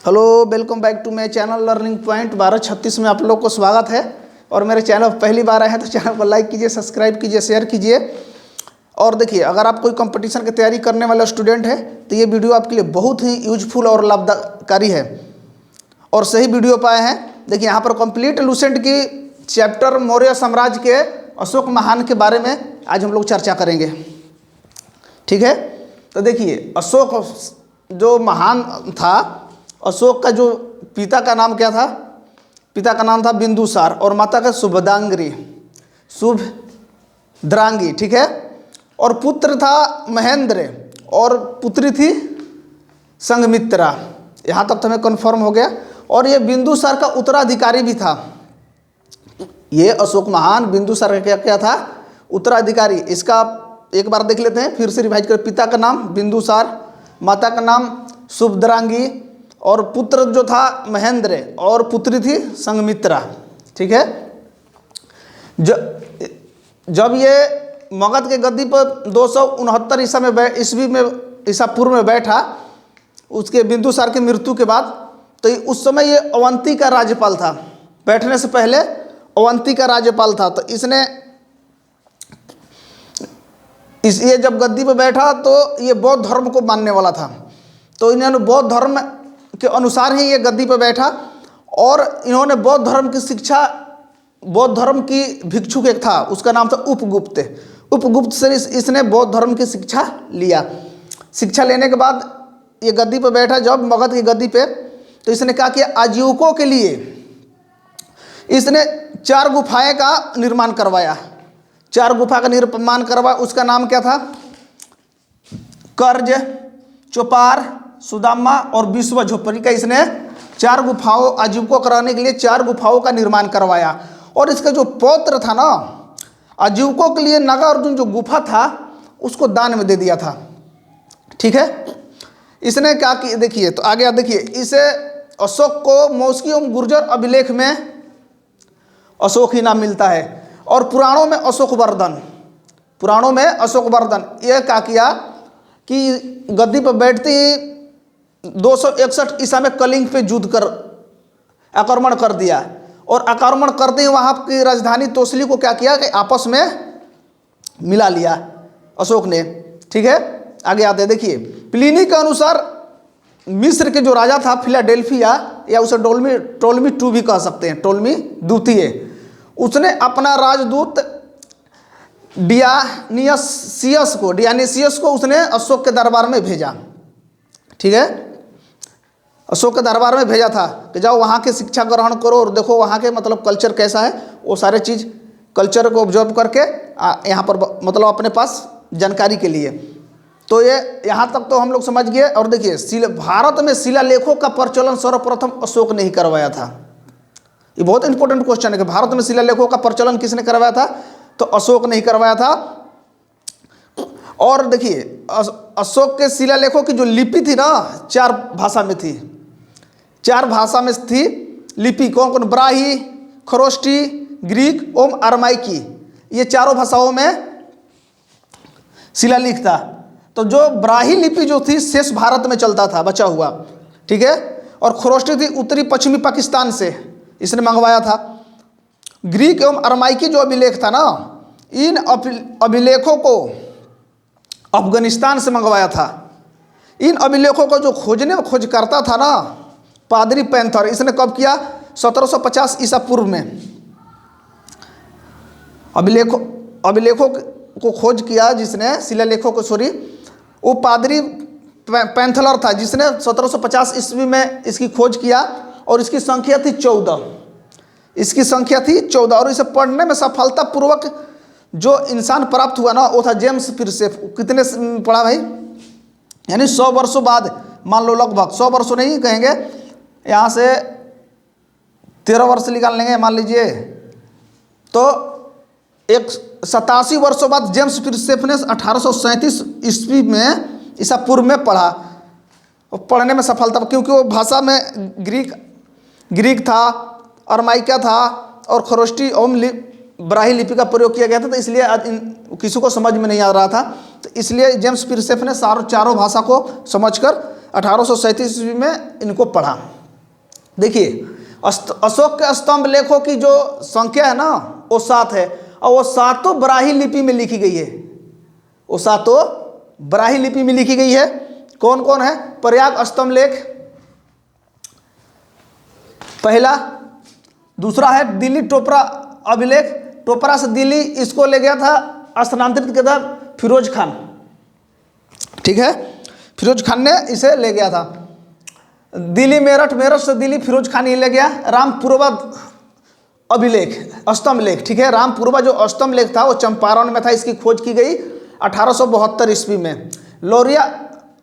Hello, welcome back to my channel learning point 1236 में आप लोग को स्वागत है। और मेरे चैनल पहली बार आए हैं तो चैनल को लाइक कीजिए, सब्सक्राइब कीजिए, शेयर कीजिए। और देखिए, अगर आप कोई कंपटीशन की तैयारी करने वाला स्टूडेंट है तो ये वीडियो आपके लिए बहुत ही यूजफुल और लाभकारी है और सही वीडियो पाए हैं। देखिए, यहाँ पर कंप्लीट लूसेंट की चैप्टर मौर्य साम्राज्य के अशोक महान के बारे में आज हम लोग चर्चा करेंगे। ठीक है, तो देखिए, अशोक जो महान था, अशोक का जो पिता का नाम क्या था? पिता का नाम था बिंदुसार और माता का शुभद्रांगी। ठीक है, और पुत्र था महेंद्र और पुत्री थी संघमित्रा। यहाँ तक तो हमें कन्फर्म हो गया। और ये बिंदुसार का उत्तराधिकारी भी था। ये अशोक महान बिंदुसार का क्या था? उत्तराधिकारी। इसका एक बार देख लेते हैं, फिर से रिवाइज करें। पिता का नाम बिंदुसार, माता का नाम शुभद्रांगी और पुत्र जो था महेंद्र और पुत्री थी संघमित्रा। ठीक है, जब ये मगध के गद्दी पर 269 ईसा पूर्व में बैठा, उसके बिंदुसार की मृत्यु के बाद, तो उस समय ये अवंती का राज्यपाल था। बैठने से पहले अवंती का राज्यपाल था। तो ये जब गद्दी पर बैठा तो ये बौद्ध धर्म को मानने वाला था। तो इन्होंने बौद्ध धर्म के अनुसार ही ये गद्दी पर बैठा और इन्होंने बौद्ध धर्म की शिक्षा, बौद्ध धर्म की भिक्षुक एक था, उसका नाम था उपगुप्त। उपगुप्त से इसने बौद्ध धर्म की शिक्षा लिया। शिक्षा लेने के बाद ये गद्दी पर बैठा जब मगध की गद्दी पे, तो इसने क्या किया? आजीविकों के लिए इसने 4 गुफाएं का निर्माण करवाया। 4 गुफा का निर्माण करवाया। उसका नाम क्या था? कर्ज, चौपार, सुदामा और विश्व झोपड़ी का इसने 4 गुफाओं, आजीविकों कराने के लिए 4 गुफाओं का निर्माण करवाया। और इसका जो पौत्र था ना, आजीविकों के लिए नागार्जुन जो गुफा था उसको दान में दे दिया था। ठीक है, इसने क्या किया? देखिए, तो आगे आप देखिए, इसे अशोक को मौस्की एवं गुर्जर अभिलेख में अशोक ही नाम मिलता है। और पुराणों में अशोक वर्धन, पुराणों में अशोक वर्धन। यह क्या किया कि गद्दी पर बैठते ही 261 ईसा में कलिंग पे युद्ध कर आक्रमण कर दिया। और आक्रमण करते ही वहाँ की राजधानी तोसली को क्या किया कि आपस में मिला लिया अशोक ने। ठीक है, आगे आते देखिए, प्लिनी के अनुसार मिस्र के जो राजा था फिलाडेल्फिया, या उसे टोलमी टू भी कह सकते हैं, टोलमी द्वितीय, उसने अपना राजदूत डियानिसियस को उसने अशोक के दरबार में भेजा। ठीक है, अशोक के दरबार में भेजा था कि जाओ वहाँ की शिक्षा ग्रहण करो और देखो वहाँ के मतलब कल्चर कैसा है। वो सारे चीज़ कल्चर को ऑब्जर्व करके यहाँ पर मतलब अपने पास जानकारी के लिए। तो ये यहाँ तक तो हम लोग समझ गए। और देखिए, भारत में शिलालेखों का प्रचलन सर्वप्रथम अशोक ने ही करवाया था। ये बहुत इंपॉर्टेंट क्वेश्चन है कि भारत में शिलालेखों का प्रचलन किसने करवाया था? तो अशोक ने ही करवाया था। और देखिए, अशोक के शिलालेखों की जो लिपि थी ना, 4 भाषा में थी। 4 भाषा में थी लिपि। कौन कौन? ब्राही, खरोष्टी, ग्रीक एवं अरमाइकी। ये 4 भाषाओं में शिलालेख था। तो जो ब्राही लिपि जो थी शेष भारत में चलता था, बचा हुआ। ठीक है, और खरोष्टी थी उत्तरी पश्चिमी पाकिस्तान से, इसने मंगवाया था। ग्रीक एवं अरमाइकी जो अभिलेख था ना, इन अभिलेखों को अफगानिस्तान से मंगवाया था। इन अभिलेखों को जो खोज करता था ना, पादरी पैंथर, इसने कब किया? 1750 ईसा पूर्व में अभिलेखों को खोज किया जिसने, शिलालेखों को वो पादरी पैंथलर था जिसने 1750 ईस्वी में इसकी खोज किया। और इसकी संख्या थी 14। इसकी संख्या थी 14। और इसे पढ़ने में सफलतापूर्वक जो इंसान प्राप्त हुआ ना, वो था जेम्स पिरसेफ। कितने पढ़ा भाई? यानी 100 वर्षों बाद, मान लो लगभग 100 वर्षों नहीं कहेंगे, यहाँ से 13 वर्ष निकाल लेंगे मान लीजिए, तो 87 वर्षों बाद जेम्स पिरसेफ ने 1837 ईस्वी में ईसा पूर्व में पढ़ा। पढ़ने में सफलता, क्योंकि वो भाषा में ग्रीक था, अरमाइका था और खरोष्टी एवं ब्राही लिपि का प्रयोग किया गया था। तो इसलिए किसी को समझ में नहीं आ रहा था। तो इसलिए जेम्स पिरसेफ ने चारों भाषा को समझकर 1837 ईस्वी में इनको पढ़ा। देखिए अशोक के स्तंभ लेखों की जो संख्या है ना वो 7 है, और वो 7 ब्राह्मी लिपि में लिखी गई है। वो 7 ब्राह्मी लिपि में लिखी गई है। कौन कौन है? प्रयाग स्तंभ लेख पहला, दूसरा है दिल्ली टोपरा अभिलेख, टोपरा से दिल्ली इसको ले गया था, स्थानांतरित किया था फिरोज खान, ठीक है, फिरोज खान ने इसे ले गया था। दिल्ली मेरठ, मेरठ से दिल्ली फिरोज खान ही ले गया। रामपुरवा अभिलेख स्तंभ लेख, ठीक है, रामपुरवा जो स्तंभ लेख था वो चंपारण में था, इसकी खोज की गई 1872 ईस्वी में। लौरिया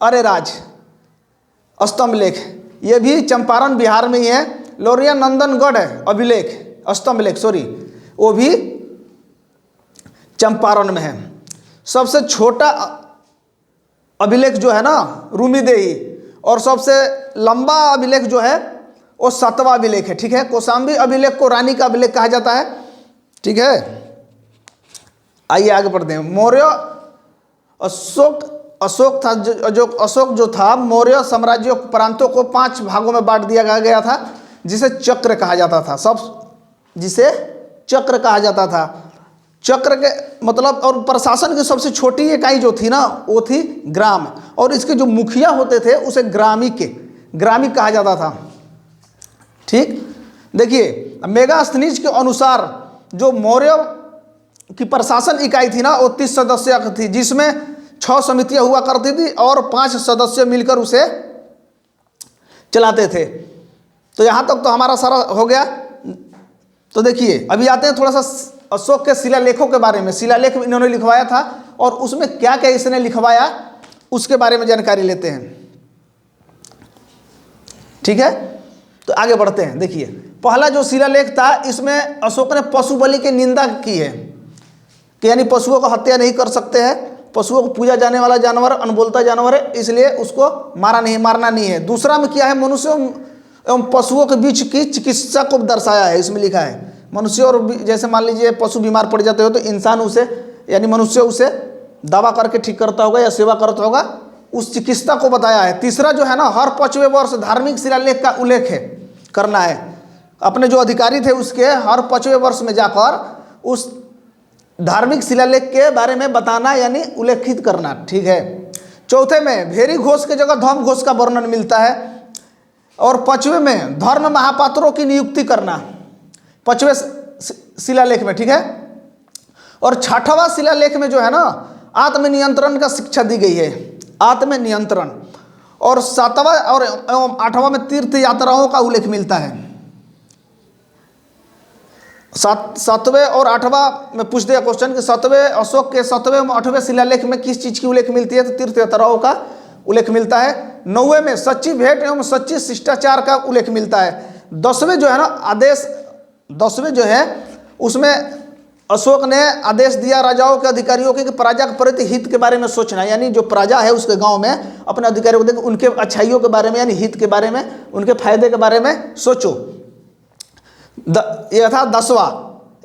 अरेराज स्तंभ लेख, ये भी चंपारण बिहार में ही है। लौरिया नंदनगढ़ अभिलेख स्तंभ लेख, सॉरी, वो भी चंपारण में है। सबसे छोटा अभिलेख जो है ना रूमीदेही, और सबसे लंबा अभिलेख जो है वो 7वां अभिलेख है, ठीक है। कौशाम्बी अभिलेख को रानी का अभिलेख कहा जाता है, ठीक है। आइए आगे बढ़ते हैं। मौर्य अशोक था जो अशोक जो था मौर्य साम्राज्य प्रांतों को 5 भागों में बांट दिया गया था, जिसे चक्र कहा जाता था। जिसे चक्र कहा जाता था। चक्र के मतलब, और प्रशासन की सबसे छोटी इकाई जो थी ना वो थी ग्राम, और इसके जो मुखिया होते थे उसे ग्रामी कहा जाता था, ठीक। देखिए मेगास्थनीज के अनुसार जो मौर्य की प्रशासन इकाई थी ना वो 30 सदस्य थी, जिसमें 6 समितियां हुआ करती थी और 5 सदस्य मिलकर उसे चलाते थे। तो यहाँ तक तो हमारा सारा हो गया। तो देखिए अभी आते हैं थोड़ा सा अशोक के शिलालेखों के बारे में। शिलालेख इन्होंने लिखवाया था और उसमें क्या क्या इसने लिखवाया उसके बारे में जानकारी लेते हैं, ठीक है। तो आगे बढ़ते हैं। देखिए पहला जो शिलालेख था इसमें अशोक ने पशु बलि की निंदा की है कि यानी पशुओं को हत्या नहीं कर सकते हैं, पशुओं को पूजा जाने वाला जानवर अनबोलता जानवर है, इसलिए उसको मारना नहीं है। दूसरा में क्या है, मनुष्य एवं पशुओं के बीच की चिकित्सा को दर्शाया है। इसमें लिखा है मनुष्य और जैसे मान लीजिए पशु बीमार पड़ जाते हो तो इंसान उसे यानी मनुष्य उसे दवा करके ठीक करता होगा या सेवा करता होगा, उस चिकित्सा को बताया है। तीसरा जो है ना, हर 5वें वर्ष धार्मिक शिलालेख का उल्लेख करना है। अपने जो अधिकारी थे उसके हर 5वें वर्ष में जाकर उस धार्मिक शिलालेख के बारे में बताना यानी उल्लेखित करना, ठीक है। चौथे में भेरी घोष की जगह धर्म घोष का वर्णन मिलता है, और 5वें में धर्म महापात्रों की नियुक्ति करना 5वें शिलालेख में, ठीक है। और 6वां शिलालेख में जो है ना आत्मनियंत्रण का शिक्षा दी गई है, आत्मनियंत्रण। और 7वां और 8वां में तीर्थ यात्राओं का उल्लेख मिलता है। 7वें और 8वां में पूछ दिया क्वेश्चन कि 7वें अशोक के 7वें और 8वें शिलालेख में किस चीज़ की उल्लेख मिलती है, तो तीर्थ यात्राओं का उल्लेख मिलता है। 9वें में सच्ची भेंट एवं सच्ची शिष्टाचार का उल्लेख मिलता है। 10वें जो है ना आदेश, 10वें जो है उसमें अशोक ने आदेश दिया राजाओं के अधिकारियों के कि प्रजा के प्रति हित के बारे में सोचना, यानी जो प्रजा है उसके गांव में अपने अधिकारियों को देख उनके अच्छाइयों के बारे में यानी हित के बारे में, उनके फायदे के बारे में सोचो। यह था 10वां।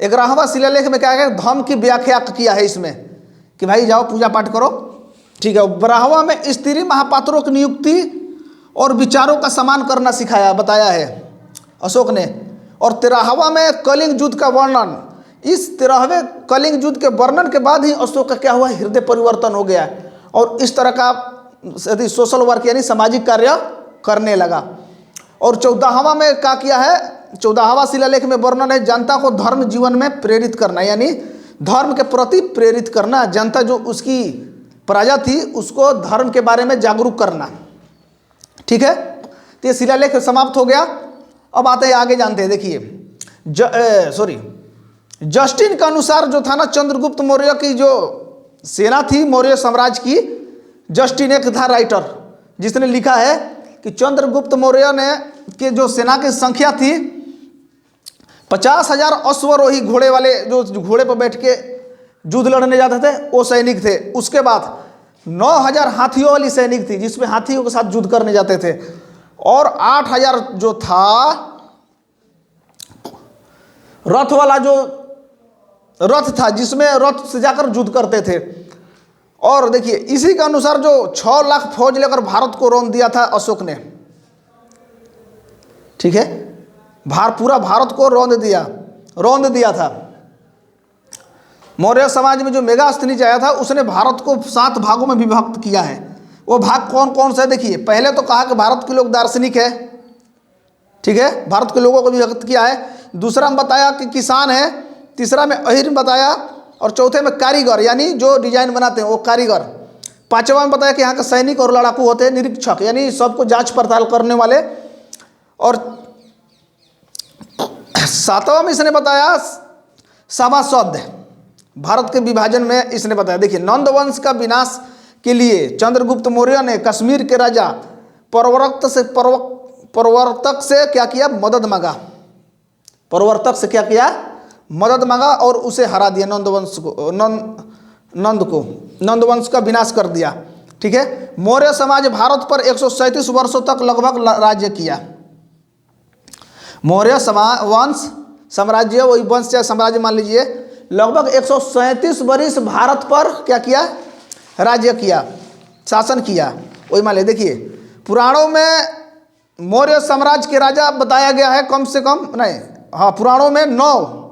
11वां शिलालेख में क्या है, धर्म की व्याख्या किया है इसमें कि भाई जाओ पूजा पाठ करो, ठीक है। 12वां में स्त्री महापात्रों की नियुक्ति और विचारों का सम्मान करना सिखाया बताया है अशोक ने। और 13वां में कलिंग युद्ध का वर्णन। इस 13वें कलिंग युद्ध के वर्णन के बाद ही अशोक का क्या हुआ, हृदय परिवर्तन हो गया और इस तरह का सोशल वर्क यानी सामाजिक कार्य करने लगा। और 14वां में क्या किया है, 14वां शिलालेख में वर्णन है जनता को धर्म जीवन में प्रेरित करना, यानी धर्म के प्रति प्रेरित करना। जनता जो उसकी प्रजा थी उसको धर्म के बारे में जागरूक करना, ठीक है। तो ये शिलालेख समाप्त हो गया। अब आते हैं आगे, जानते हैं। देखिए जस्टिन के अनुसार जो था ना चंद्रगुप्त मौर्य की जो सेना थी मौर्य साम्राज्य की, जस्टिन एक था राइटर जिसने लिखा है कि चंद्रगुप्त मौर्य ने के जो सेना की संख्या थी 50,000 अश्वरोही घोड़े वाले जो घोड़े पर बैठ के युद्ध लड़ने जाते थे वो सैनिक थे। उसके बाद 9,000 हाथियों वाली सैनिक थी जिसमें हाथियों के साथ युद्ध करने जाते थे, और 8,000 जो था रथ वाला जो रथ था जिसमें रथ से जाकर युद्ध करते थे, और देखिए इसी के अनुसार जो 6 लाख फौज लेकर भारत को रौंद दिया था अशोक ने, ठीक है, पूरा भारत को रौंद दिया था। मौर्य समाज में जो मेगास्थनीज आया था उसने भारत को 7 भागों में विभक्त किया है। वो भाग कौन कौन से देखिए, पहले तो कहा कि भारत के लोग दार्शनिक है, ठीक है, भारत के लोगों को विभक्त किया है। दूसरा में बताया कि किसान है, तीसरा में अहिर बताया, और चौथे में कारीगर यानी जो डिजाइन बनाते हैं वो कारीगर। पांचवा में बताया कि यहाँ के सैनिक और लड़ाकू होते हैं, निरीक्षक यानी सबको जांच पड़ताल करने वाले। और सातवां में इसने बताया सभासद, भारत के विभाजन में इसने बताया। देखिए नंद वंश का विनाश के लिए चंद्रगुप्त मौर्य ने कश्मीर के राजा प्रवर्तक से क्या किया, मदद मांगा। प्रवर्तक से क्या किया, मदद मांगा और उसे हरा दिया, नंद वंश का विनाश कर दिया, ठीक है। मौर्य समाज भारत पर 137 वर्षों तक लगभग राज्य किया। मौर्य वंश साम्राज्य, वही वंश या साम्राज्य मान लीजिए, लगभग 137 वर्ष भारत पर क्या किया, राज्य किया, शासन किया, वही मान लीजिए। देखिए पुराणों में मौर्य साम्राज्य के राजा बताया गया है कम से कम, नहीं हाँ, पुराणों में 9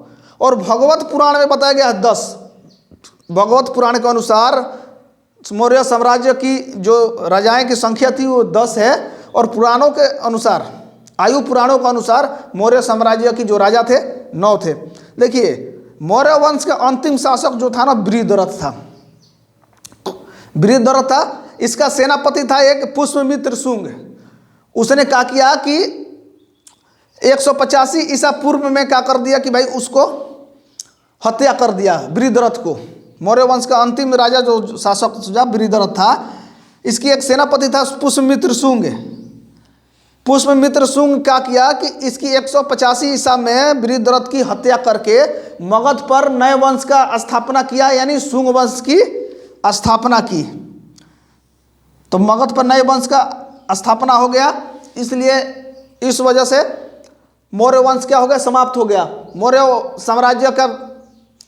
और भगवत पुराण में बताया गया है 10। भगवत पुराण के अनुसार मौर्य साम्राज्य की जो राजाएं की संख्या थी वो 10 है, और पुराणों के अनुसार, आयु पुराणों के अनुसार मौर्य साम्राज्य की जो राजा थे 9 थे। देखिए मौर्य वंश का अंतिम शासक जो था ना बृहद्रथ था, बृहद्रथ था। इसका सेनापति था एक पुष्यमित्र शुंग। उसने क्या किया कि 185 ईसा पूर्व में क्या कर दिया कि भाई उसको हत्या कर दिया, बृहद्रथ को। मौर्य वंश का अंतिम राजा जो शासक बृहद्रथ था, इसकी एक सेनापति था पुष्यमित्र शुंग। पुष्यमित्र शुंग क्या किया कि इसकी 185 ईसा में बृहद्रथ की हत्या करके मगध पर नए वंश का स्थापना किया, यानी शुंग वंश की स्थापना की। तो मगध पर नए वंश का स्थापना हो गया, इसलिए इस वजह से मौर्य वंश क्या हो गया, समाप्त हो गया। मौर्य साम्राज्य का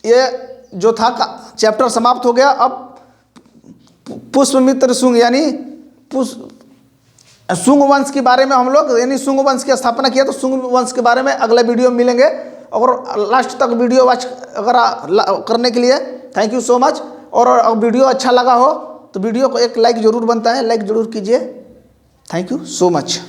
ये जो था चैप्टर समाप्त हो गया। अब पुष्यमित्र शुंग यानी शुंग वंश के बारे में हम लोग, यानी शुंग वंश की स्थापना किया, तो शुंग वंश के बारे में अगले वीडियो में मिलेंगे। और लास्ट तक वीडियो वॉच अगर करने के लिए थैंक यू सो मच। और वीडियो अच्छा लगा हो तो वीडियो को एक लाइक ज़रूर बनता है, लाइक ज़रूर कीजिए। Thank you so much.